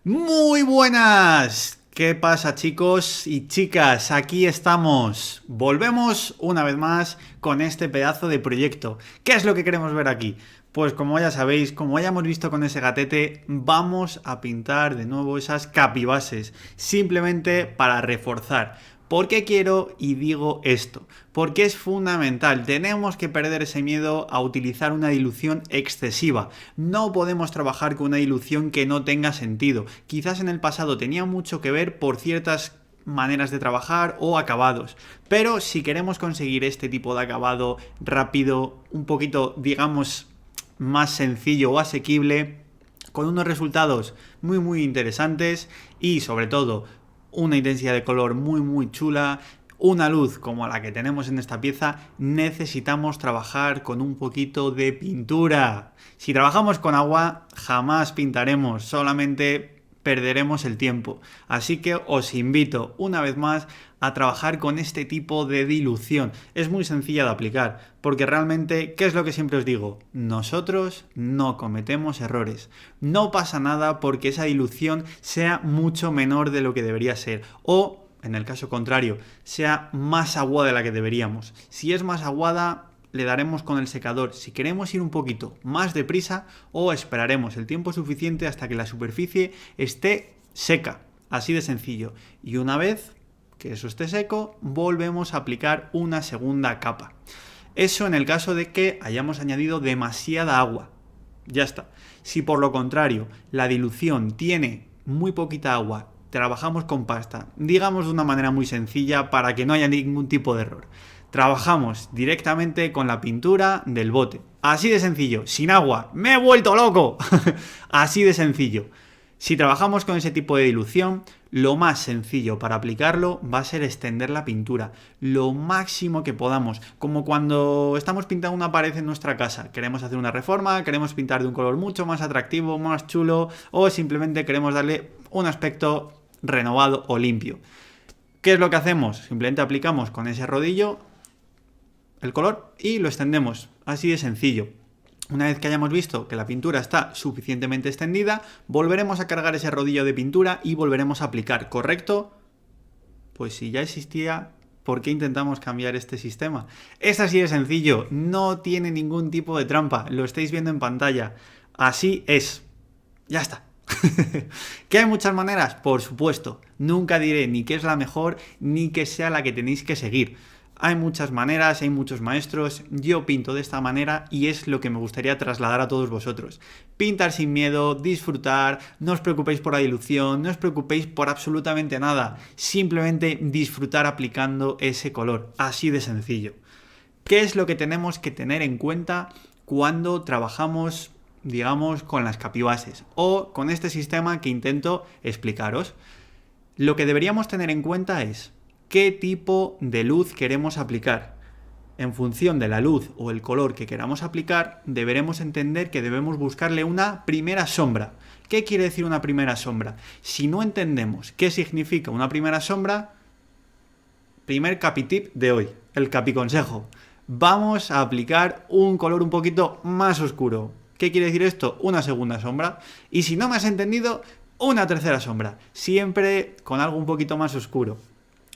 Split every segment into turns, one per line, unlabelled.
Muy buenas. ¿Qué pasa, chicos y chicas? Aquí estamos. Volvemos una vez más con este pedazo de proyecto. ¿Qué es lo que queremos ver aquí? Pues como ya sabéis, como ya hemos visto con ese gatete, vamos a pintar de nuevo esas capibases, simplemente para reforzar. ¿Por qué quiero y digo esto? Porque es fundamental, tenemos que perder ese miedo a utilizar una dilución excesiva. No podemos trabajar con una dilución que no tenga sentido. Quizás en el pasado tenía mucho que ver por ciertas maneras de trabajar o acabados. Pero si queremos conseguir este tipo de acabado rápido, un poquito, digamos, más sencillo o asequible, con unos resultados muy interesantes y sobre todo una intensidad de color muy chula, una luz como la que tenemos en esta pieza, necesitamos trabajar con un poquito de pintura. Si trabajamos con agua, jamás pintaremos, solamente perderemos el tiempo. Así que os invito una vez más a trabajar con este tipo de dilución. Es muy sencilla de aplicar, porque realmente, ¿qué es lo que siempre os digo? Nosotros no cometemos errores. No pasa nada porque esa dilución sea mucho menor de lo que debería ser. O, en el caso contrario, sea más aguada de la que deberíamos. Si es más aguada, le daremos con el secador si queremos ir un poquito más deprisa o esperaremos el tiempo suficiente hasta que la superficie esté seca. Así de sencillo. Y una vez que eso esté seco, volvemos a aplicar una segunda capa. Eso en el caso de que hayamos añadido demasiada agua. Ya está. Si por lo contrario la dilución tiene muy poquita agua, trabajamos con pasta, digamos de una manera muy sencilla para que no haya ningún tipo de error. Trabajamos directamente con la pintura del bote. Así de sencillo, sin agua. ¡Me he vuelto loco! Así de sencillo. Si trabajamos con ese tipo de dilución, lo más sencillo para aplicarlo va a ser extender la pintura lo máximo que podamos, como cuando estamos pintando una pared en nuestra casa, queremos hacer una reforma, queremos pintar de un color mucho más atractivo, más chulo, o simplemente queremos darle un aspecto renovado o limpio. ¿Qué es lo que hacemos? Simplemente aplicamos con ese rodillo el color y lo extendemos, así de sencillo. Una vez que hayamos visto que la pintura está suficientemente extendida, volveremos a cargar ese rodillo de pintura y volveremos a aplicar, ¿correcto? Pues si ya existía, ¿por qué intentamos cambiar este sistema? Es así de sencillo, no tiene ningún tipo de trampa, lo estáis viendo en pantalla. Así es. Ya está. ¿Que hay muchas maneras? Por supuesto. Nunca diré ni que es la mejor ni que sea la que tenéis que seguir. Hay muchas maneras, hay muchos maestros, yo pinto de esta manera y es lo que me gustaría trasladar a todos vosotros. Pintar sin miedo, disfrutar, no os preocupéis por la dilución, no os preocupéis por absolutamente nada, simplemente disfrutar aplicando ese color, así de sencillo. ¿Qué es lo que tenemos que tener en cuenta cuando trabajamos, digamos, con las capibases o con este sistema que intento explicaros? Lo que deberíamos tener en cuenta es qué tipo de luz queremos aplicar. En función de la luz o el color que queramos aplicar, deberemos entender que debemos buscarle una primera sombra. ¿Qué quiere decir una primera sombra? Si no entendemos qué significa una primera sombra, primer capitip de hoy, el capiconsejo. Vamos a aplicar un color un poquito más oscuro. ¿Qué quiere decir esto? Una segunda sombra. Y si no me has entendido, una tercera sombra. Siempre con algo un poquito más oscuro.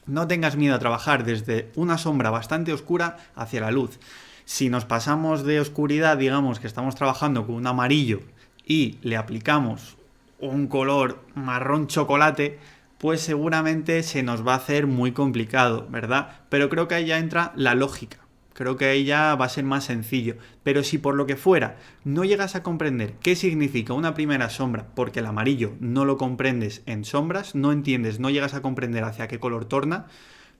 No tengas miedo a trabajar desde una sombra bastante oscura hacia la luz. Si nos pasamos de oscuridad, digamos que estamos trabajando con un amarillo y le aplicamos un color marrón chocolate, pues seguramente se nos va a hacer muy complicado, ¿verdad? Pero creo que ahí ya entra la lógica. Creo que ahí ya va a ser más sencillo. Pero si por lo que fuera no llegas a comprender qué significa una primera sombra, porque el amarillo no lo comprendes en sombras, no entiendes, no llegas a comprender hacia qué color torna,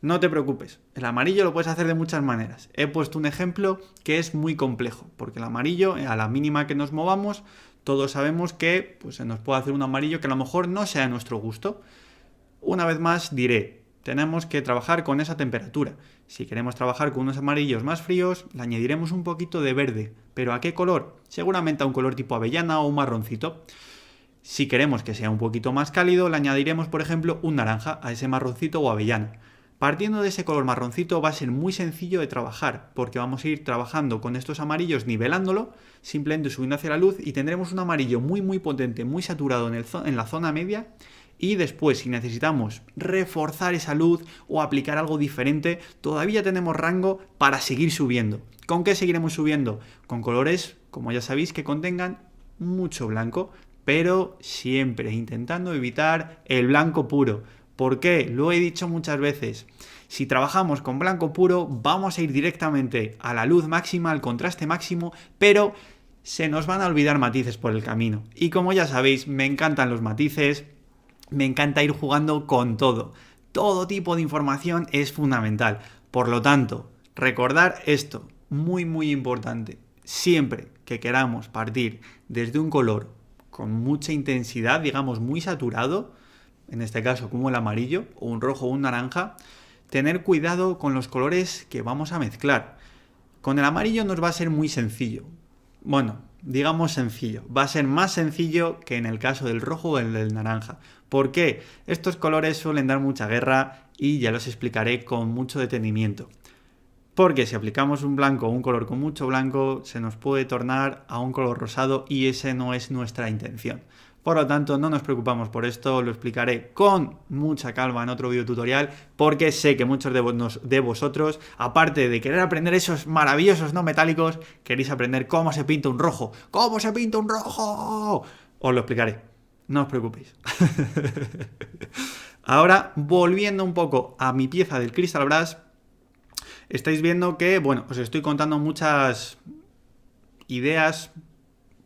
no te preocupes. El amarillo lo puedes hacer de muchas maneras. He puesto un ejemplo que es muy complejo, porque el amarillo, a la mínima que nos movamos, todos sabemos que pues, se nos puede hacer un amarillo que a lo mejor no sea de nuestro gusto. Una vez más diré, tenemos que trabajar con esa temperatura. Si queremos trabajar con unos amarillos más fríos, le añadiremos un poquito de verde. ¿Pero a qué color? Seguramente a un color tipo avellana o un marroncito. Si queremos que sea un poquito más cálido, le añadiremos, por ejemplo, un naranja a ese marroncito o avellana. Partiendo de ese color marroncito va a ser muy sencillo de trabajar, porque vamos a ir trabajando con estos amarillos nivelándolo, simplemente subiendo hacia la luz y tendremos un amarillo muy potente, muy saturado en la zona media. Y después, si necesitamos reforzar esa luz o aplicar algo diferente, todavía tenemos rango para seguir subiendo. ¿Con qué seguiremos subiendo? Con colores, como ya sabéis, que contengan mucho blanco, pero siempre intentando evitar el blanco puro. ¿Por qué? Lo he dicho muchas veces. Si trabajamos con blanco puro, vamos a ir directamente a la luz máxima, al contraste máximo, pero se nos van a olvidar matices por el camino. Y como ya sabéis, me encantan los matices, me encanta ir jugando con todo. Todo tipo de información es fundamental. Por lo tanto, recordar esto, muy importante. Siempre que queramos partir desde un color con mucha intensidad, digamos muy saturado, en este caso como el amarillo, o un rojo o un naranja, tener cuidado con los colores que vamos a mezclar. Con el amarillo nos va a ser muy sencillo. Bueno, digamos sencillo. Va a ser más sencillo que en el caso del rojo o el del naranja. ¿Por qué? Estos colores suelen dar mucha guerra y ya los explicaré con mucho detenimiento. Porque si aplicamos un blanco o un color con mucho blanco, se nos puede tornar a un color rosado y ese no es nuestra intención. Por lo tanto, no nos preocupamos por esto, lo explicaré con mucha calma en otro video tutorial, porque sé que muchos de vosotros, aparte de querer aprender esos maravillosos no metálicos, queréis aprender cómo se pinta un rojo. ¡Cómo se pinta un rojo! Os lo explicaré, no os preocupéis. Ahora, volviendo un poco a mi pieza del Crystal Brush, estáis viendo que, bueno, os estoy contando muchas ideas,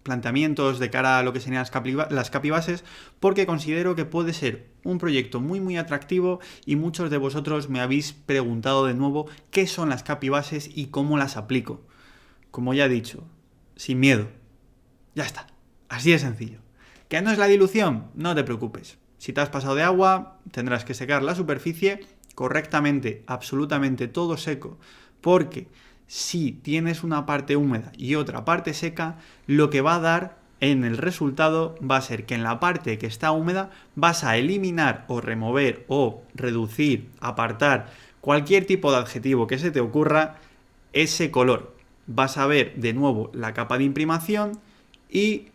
planteamientos de cara a lo que serían las capibases, porque considero que puede ser un proyecto muy atractivo y muchos de vosotros me habéis preguntado de nuevo qué son las capibases y cómo las aplico. Como ya he dicho, sin miedo. Ya está. Así de sencillo. ¿Qué no es la dilución? No te preocupes. Si te has pasado de agua, tendrás que secar la superficie correctamente, absolutamente todo seco, porque si tienes una parte húmeda y otra parte seca, lo que va a dar en el resultado va a ser que en la parte que está húmeda vas a eliminar o remover o reducir, apartar cualquier tipo de adjetivo que se te ocurra ese color. Vas a ver de nuevo la capa de imprimación y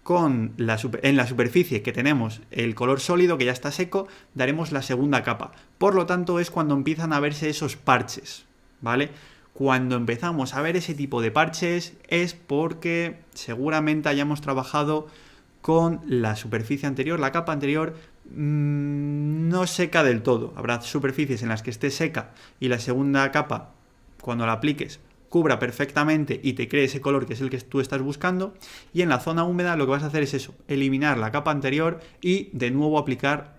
en la superficie que tenemos el color sólido que ya está seco, daremos la segunda capa. Por lo tanto, es cuando empiezan a verse esos parches, ¿vale? Cuando empezamos a ver ese tipo de parches es porque seguramente hayamos trabajado con la superficie anterior, la capa anterior no seca del todo. Habrá superficies en las que esté seca y la segunda capa, cuando la apliques, cubra perfectamente y te cree ese color que es el que tú estás buscando, y en la zona húmeda lo que vas a hacer es eso, eliminar la capa anterior y de nuevo aplicar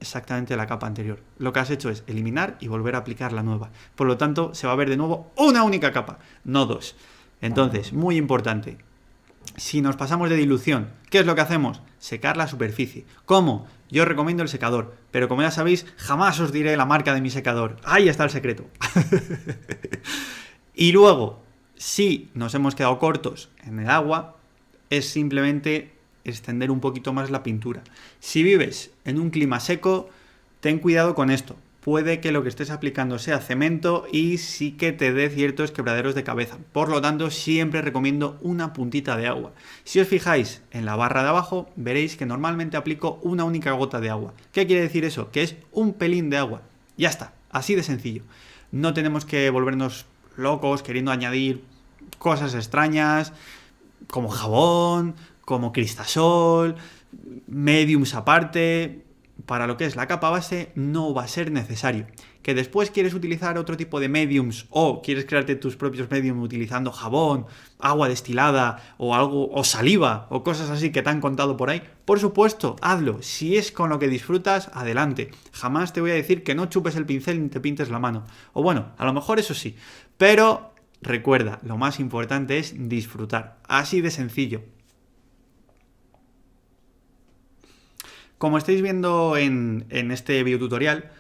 exactamente la capa anterior. Lo que has hecho es eliminar y volver a aplicar la nueva. Por lo tanto, se va a ver de nuevo una única capa, no dos. Entonces, muy importante, si nos pasamos de dilución, ¿qué es lo que hacemos? Secar la superficie. ¿Cómo? Yo recomiendo el secador, pero como ya sabéis, jamás os diré la marca de mi secador. Ahí está el secreto. Y luego, si nos hemos quedado cortos en el agua, es simplemente extender un poquito más la pintura. Si vives en un clima seco, ten cuidado con esto. Puede que lo que estés aplicando sea cemento y sí que te dé ciertos quebraderos de cabeza. Por lo tanto, siempre recomiendo una puntita de agua. Si os fijáis en la barra de abajo, veréis que normalmente aplico una única gota de agua. ¿Qué quiere decir eso? Que es un pelín de agua. Ya está, así de sencillo. No tenemos que volvernos locos queriendo añadir cosas extrañas como jabón, como cristasol, mediums aparte. Para lo que es la capa base no va a ser necesario. Que después quieres utilizar otro tipo de mediums o quieres crearte tus propios mediums utilizando jabón, agua destilada o algo, o saliva o cosas así que te han contado por ahí, por supuesto, hazlo. Si es con lo que disfrutas, adelante. Jamás te voy a decir que no chupes el pincel ni te pintes la mano. O bueno, a lo mejor eso sí. Pero recuerda, lo más importante es disfrutar. Así de sencillo. Como estáis viendo en este video tutorial,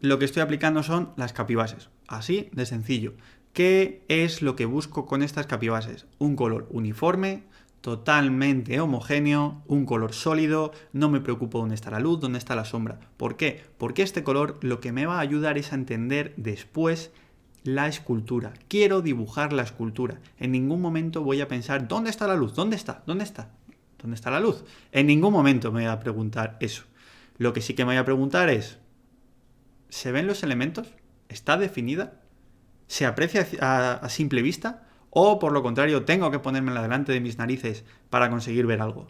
lo que estoy aplicando son las capibases. Así de sencillo. ¿Qué es lo que busco con estas capibases? Un color uniforme, totalmente homogéneo, un color sólido, no me preocupo dónde está la luz, dónde está la sombra. ¿Por qué? Porque este color lo que me va a ayudar es a entender después la escultura. Quiero dibujar la escultura. En ningún momento voy a pensar, ¿dónde está la luz? ¿Dónde está? ¿Dónde está? ¿Dónde está la luz? En ningún momento me voy a preguntar eso. Lo que sí que me voy a preguntar es, ¿se ven los elementos? ¿Está definida? ¿Se aprecia a simple vista? ¿O por lo contrario, tengo que ponérmela delante de mis narices para conseguir ver algo?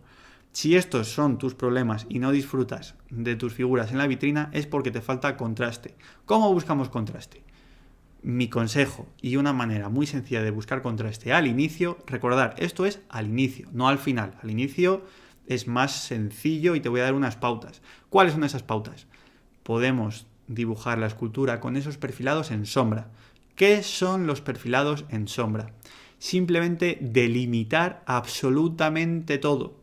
Si estos son tus problemas y no disfrutas de tus figuras en la vitrina, es porque te falta contraste. ¿Cómo buscamos contraste? Mi consejo y una manera muy sencilla de buscar contraste al inicio, recordar, esto es al inicio, no al final. Al inicio es más sencillo y te voy a dar unas pautas. ¿Cuáles son esas pautas? Podemos dibujar la escultura con esos perfilados en sombra. ¿Qué son los perfilados en sombra? Simplemente delimitar absolutamente todo,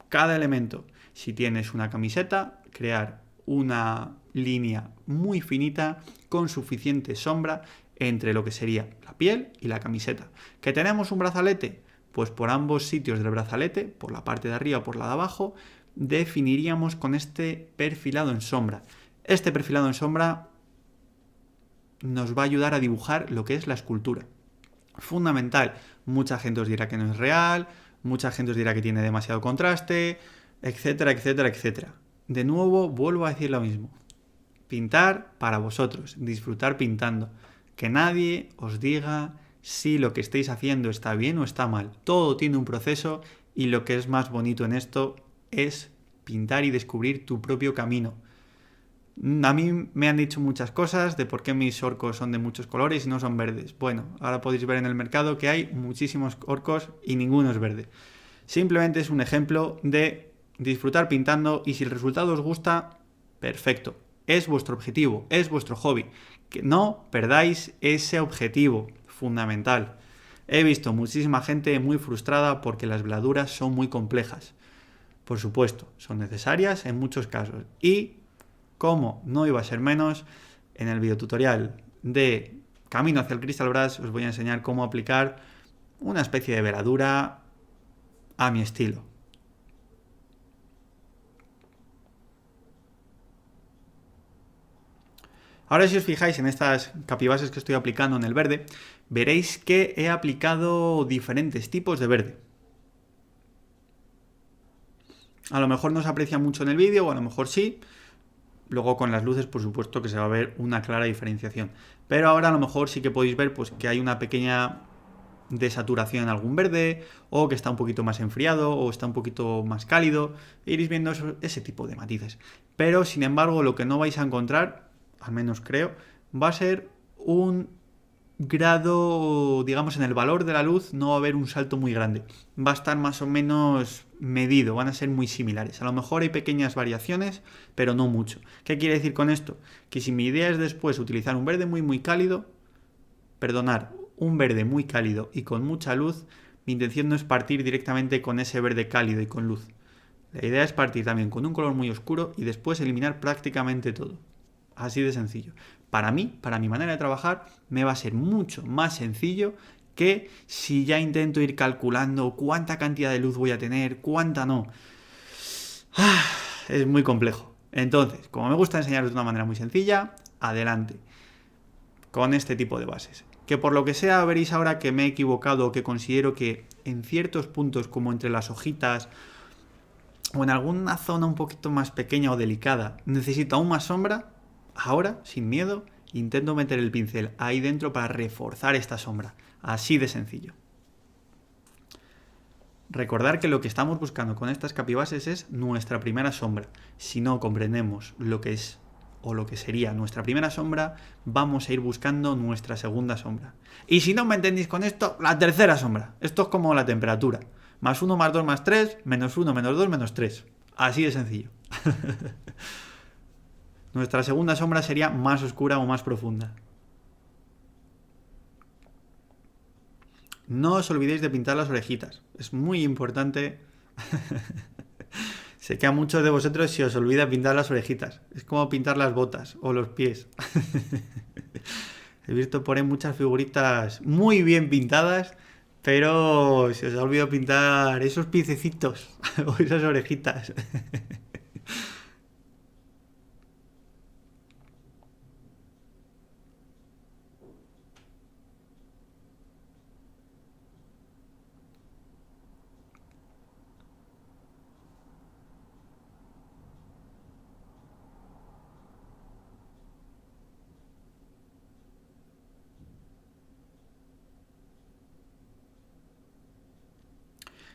cada elemento. Si tienes una camiseta, crear una línea muy finita con suficiente sombra entre lo que sería la piel y la camiseta. ¿Que tenemos un brazalete? Pues por ambos sitios del brazalete, por la parte de arriba o por la de abajo, definiríamos con este perfilado en sombra. Este perfilado en sombra nos va a ayudar a dibujar lo que es la escultura. Fundamental. Mucha gente os dirá que no es real, mucha gente os dirá que tiene demasiado contraste, etcétera, etcétera, etcétera. De nuevo, vuelvo a decir lo mismo. Pintar para vosotros, disfrutar pintando. Que nadie os diga si lo que estáis haciendo está bien o está mal. Todo tiene un proceso y lo que es más bonito en esto es pintar y descubrir tu propio camino. A mí me han dicho muchas cosas de por qué mis orcos son de muchos colores y no son verdes. Bueno, ahora podéis ver en el mercado que hay muchísimos orcos y ninguno es verde. Simplemente es un ejemplo de disfrutar pintando y si el resultado os gusta, perfecto. Es vuestro objetivo, es vuestro hobby. Que no perdáis ese objetivo fundamental. He visto muchísima gente muy frustrada porque las veladuras son muy complejas. Por supuesto, son necesarias en muchos casos y como no iba a ser menos, en el videotutorial de Camino hacia el Crystal Brass os voy a enseñar cómo aplicar una especie de veladura a mi estilo. Ahora si os fijáis en estas capibases que estoy aplicando en el verde, veréis que he aplicado diferentes tipos de verde. A lo mejor no se aprecia mucho en el vídeo, o a lo mejor sí. Luego con las luces, por supuesto que se va a ver una clara diferenciación. Pero ahora a lo mejor sí que podéis ver pues, que hay una pequeña desaturación en algún verde, o que está un poquito más enfriado, o está un poquito más cálido. Iréis viendo ese tipo de matices. Pero, sin embargo, lo que no vais a encontrar, al menos creo, va a ser un grado, digamos, en el valor de la luz no va a haber un salto muy grande. Va a estar más o menos medido, van a ser muy similares. A lo mejor hay pequeñas variaciones, pero no mucho. ¿Qué quiere decir con esto? Que si mi idea es después utilizar un verde muy cálido, un verde muy cálido y con mucha luz, mi intención no es partir directamente con ese verde cálido y con luz. La idea es partir también con un color muy oscuro y después eliminar prácticamente todo. Así de sencillo. Para mí, para mi manera de trabajar, me va a ser mucho más sencillo que si ya intento ir calculando cuánta cantidad de luz voy a tener, cuánta no. Es muy complejo. Entonces, como me gusta enseñaros de una manera muy sencilla, adelante con este tipo de bases. Que por lo que sea veréis ahora que me he equivocado o que considero que en ciertos puntos como entre las hojitas o en alguna zona un poquito más pequeña o delicada necesito aún más sombra. Ahora, sin miedo, intento meter el pincel ahí dentro para reforzar esta sombra. Así de sencillo. Recordar que lo que estamos buscando con estas capibases es nuestra primera sombra. Si no comprendemos lo que es o lo que sería nuestra primera sombra, vamos a ir buscando nuestra segunda sombra. Y si no me entendéis con esto, la tercera sombra. Esto es como la temperatura. Más 1, más 2, más 3, menos 1, menos 2, menos 3. Así de sencillo. Nuestra segunda sombra sería más oscura o más profunda. No os olvidéis de pintar las orejitas. Es muy importante. Sé que a muchos de vosotros se os olvida pintar las orejitas. Es como pintar las botas o los pies. He visto por ahí muchas figuritas muy bien pintadas, Pero se os ha olvidado pintar esos piececitos o esas orejitas.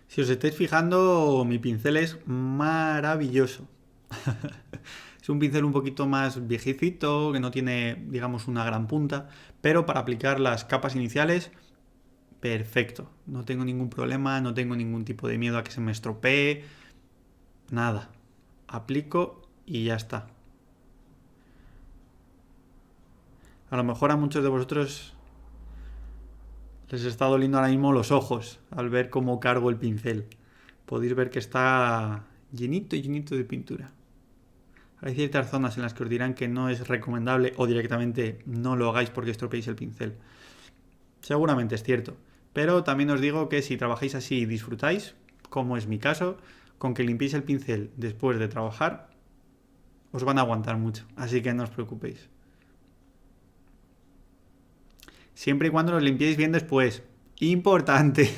Si os estáis fijando, mi pincel es maravilloso. Es un pincel un poquito más viejecito, que no tiene, digamos, una gran punta, pero para aplicar las capas iniciales, perfecto. No tengo ningún problema, no tengo ningún tipo de miedo a que se me estropee, nada. Aplico y ya está. A lo mejor a muchos de vosotros les está doliendo ahora mismo los ojos al ver cómo cargo el pincel. Podéis ver que está llenito y llenito de pintura. Hay ciertas zonas en las que os dirán que no es recomendable o directamente no lo hagáis porque estropeéis el pincel. Seguramente es cierto. Pero también os digo que si trabajáis así y disfrutáis, como es mi caso, con que limpiéis el pincel después de trabajar, os van a aguantar mucho. Así que no os preocupéis. Siempre y cuando los limpiéis bien después. Importante.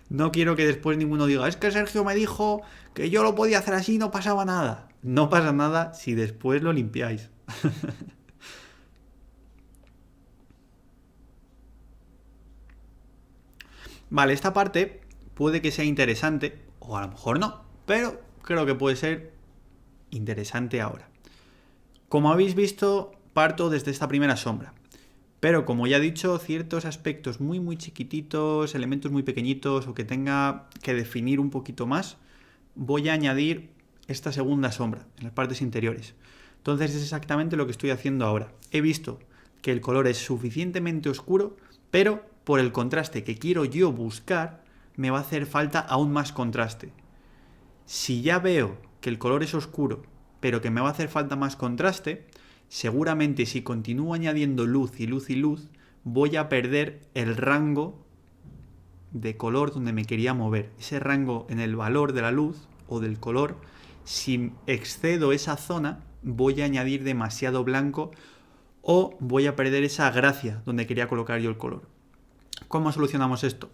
No quiero que después ninguno diga, es que Sergio me dijo que yo lo podía hacer así y no pasaba nada. No pasa nada si después lo limpiáis. Vale, esta parte puede que sea interesante, o a lo mejor no, pero creo que puede ser interesante ahora. Como habéis visto, parto desde esta primera sombra. Pero como ya he dicho, ciertos aspectos muy muy chiquititos, elementos muy pequeñitos o que tenga que definir un poquito más, voy a añadir esta segunda sombra en las partes interiores. Entonces es exactamente lo que estoy haciendo ahora. He visto que el color es suficientemente oscuro, pero por el contraste que quiero yo buscar, me va a hacer falta aún más contraste. Si ya veo que el color es oscuro, pero que me va a hacer falta más contraste, seguramente si continúo añadiendo luz y luz y luz, voy a perder el rango de color donde me quería mover. Ese rango en el valor de la luz o del color, si excedo esa zona, voy a añadir demasiado blanco o voy a perder esa gracia donde quería colocar yo el color. ¿Cómo solucionamos esto?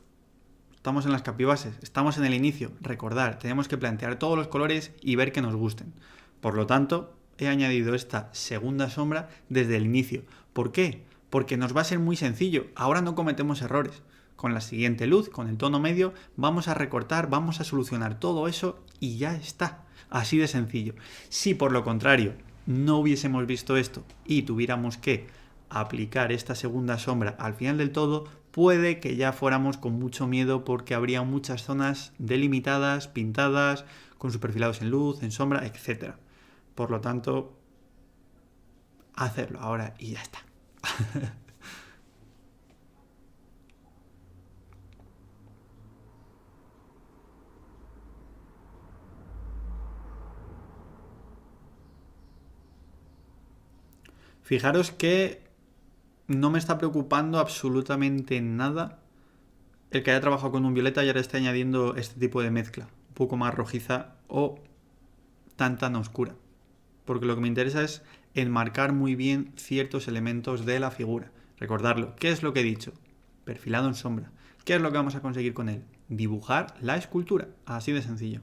Estamos en las capibases, estamos en el inicio. Recordar, tenemos que plantear todos los colores y ver que nos gusten. Por lo tanto, he añadido esta segunda sombra desde el inicio. ¿Por qué? Porque nos va a ser muy sencillo. Ahora no cometemos errores. Con la siguiente luz, con el tono medio, vamos a recortar, vamos a solucionar todo eso y ya está. Así de sencillo. Si por lo contrario no hubiésemos visto esto y tuviéramos que aplicar esta segunda sombra al final del todo, puede que ya fuéramos con mucho miedo porque habría muchas zonas delimitadas, pintadas, con sus perfilados en luz, en sombra, etc. Por lo tanto, hacerlo ahora y ya está. Fijaros que no me está preocupando absolutamente nada el que haya trabajado con un violeta y ahora esté añadiendo este tipo de mezcla, un poco más rojiza o tan oscura. Porque lo que me interesa es enmarcar muy bien ciertos elementos de la figura. Recordarlo, ¿qué es lo que he dicho? Perfilado en sombra. ¿Qué es lo que vamos a conseguir con él? Dibujar la escultura, así de sencillo.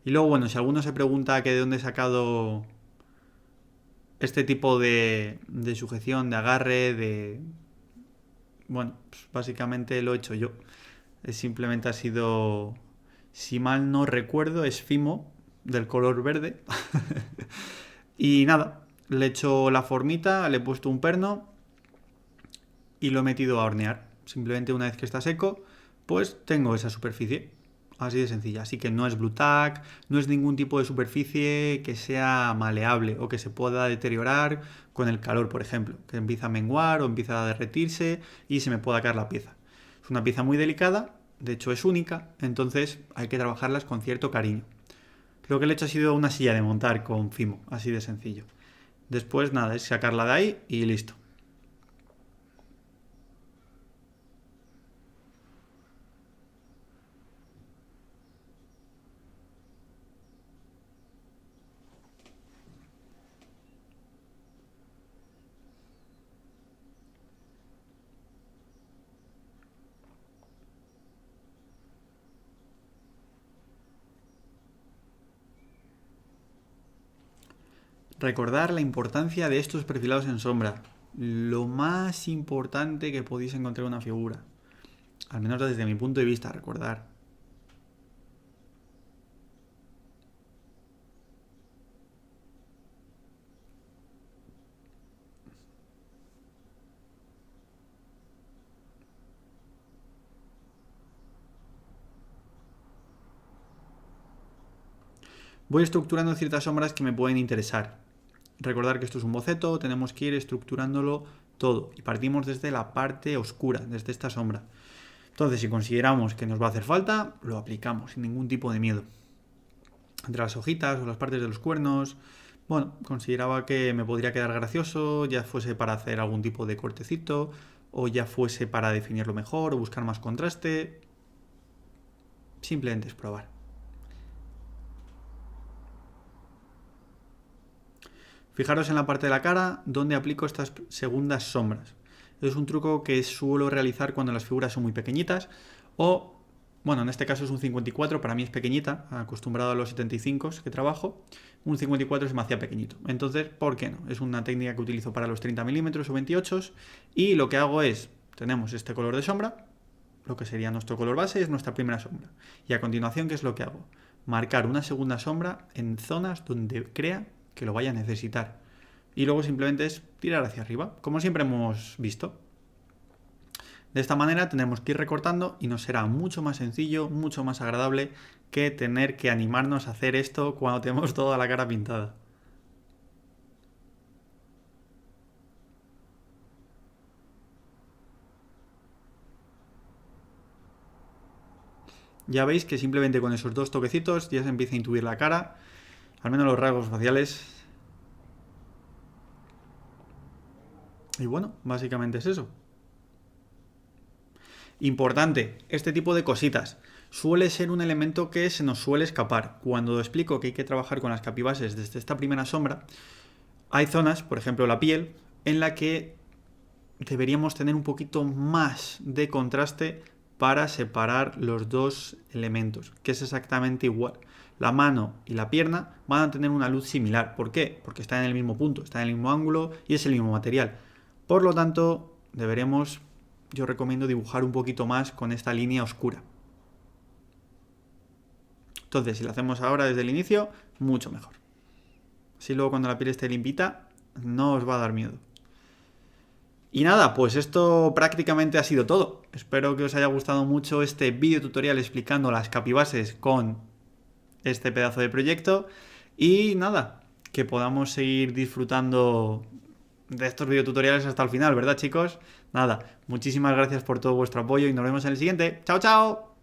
Y luego, bueno, si alguno se pregunta que de dónde he sacado este tipo de sujeción, de agarre, de... Bueno, pues básicamente lo he hecho yo. Simplemente ha sido, si mal no recuerdo, es Fimo del color verde. Y nada, le he hecho la formita, le he puesto un perno y lo he metido a hornear. Simplemente una vez que está seco, pues tengo esa superficie. Así de sencilla. Así que no es Blue Tack, no es ningún tipo de superficie que sea maleable o que se pueda deteriorar con el calor, por ejemplo. Que empieza a menguar o empieza a derretirse y se me pueda caer la pieza. Es una pieza muy delicada, de hecho es única, entonces hay que trabajarlas con cierto cariño. Lo que le he hecho ha sido una silla de montar con Fimo, así de sencillo. Después nada, es sacarla de ahí y listo. Recordar la importancia de estos perfilados en sombra. Lo más importante que podéis encontrar en una figura. Al menos desde mi punto de vista, recordar. Voy estructurando ciertas sombras que me pueden interesar. Recordar que esto es un boceto, tenemos que ir estructurándolo todo. Y partimos desde la parte oscura, desde esta sombra. Entonces, si consideramos que nos va a hacer falta, lo aplicamos sin ningún tipo de miedo. Entre las hojitas o las partes de los cuernos, bueno, consideraba que me podría quedar gracioso, ya fuese para hacer algún tipo de cortecito, o ya fuese para definirlo mejor, o buscar más contraste. Simplemente es probar. Fijaros en la parte de la cara donde aplico estas segundas sombras. Es un truco que suelo realizar cuando las figuras son muy pequeñitas o, bueno, en este caso es un 54, para mí es pequeñita, acostumbrado a los 75 que trabajo, un 54 se me hacía pequeñito. Entonces, ¿por qué no? Es una técnica que utilizo para los 30 milímetros o 28 y lo que hago es, tenemos este color de sombra, lo que sería nuestro color base es nuestra primera sombra. Y a continuación, ¿qué es lo que hago? Marcar una segunda sombra en zonas donde crea que lo vaya a necesitar. Y luego simplemente es tirar hacia arriba, como siempre hemos visto. De esta manera tenemos que ir recortando y nos será mucho más sencillo, mucho más agradable que tener que animarnos a hacer esto cuando tenemos toda la cara pintada. Ya veis que simplemente con esos dos toquecitos ya se empieza a intuir la cara, al menos los rasgos faciales. Y bueno, básicamente es eso. Importante, este tipo de cositas suele ser un elemento que se nos suele escapar. Cuando explico que hay que trabajar con las capibases desde esta primera sombra, hay zonas, por ejemplo la piel, en la que deberíamos tener un poquito más de contraste para separar los dos elementos, que es exactamente igual. La mano y la pierna van a tener una luz similar. ¿Por qué? Porque están en el mismo punto, están en el mismo ángulo y es el mismo material. Por lo tanto, deberemos, yo recomiendo dibujar un poquito más con esta línea oscura. Entonces, si lo hacemos ahora desde el inicio, mucho mejor. Así luego cuando la piel esté limpita, no os va a dar miedo. Y nada, pues esto prácticamente ha sido todo. Espero que os haya gustado mucho este vídeo tutorial explicando las capibases con este pedazo de proyecto. Y nada, que podamos seguir disfrutando de estos videotutoriales hasta el final, ¿verdad, chicos? Nada, muchísimas gracias por todo vuestro apoyo y nos vemos en el siguiente. ¡Chao, chao!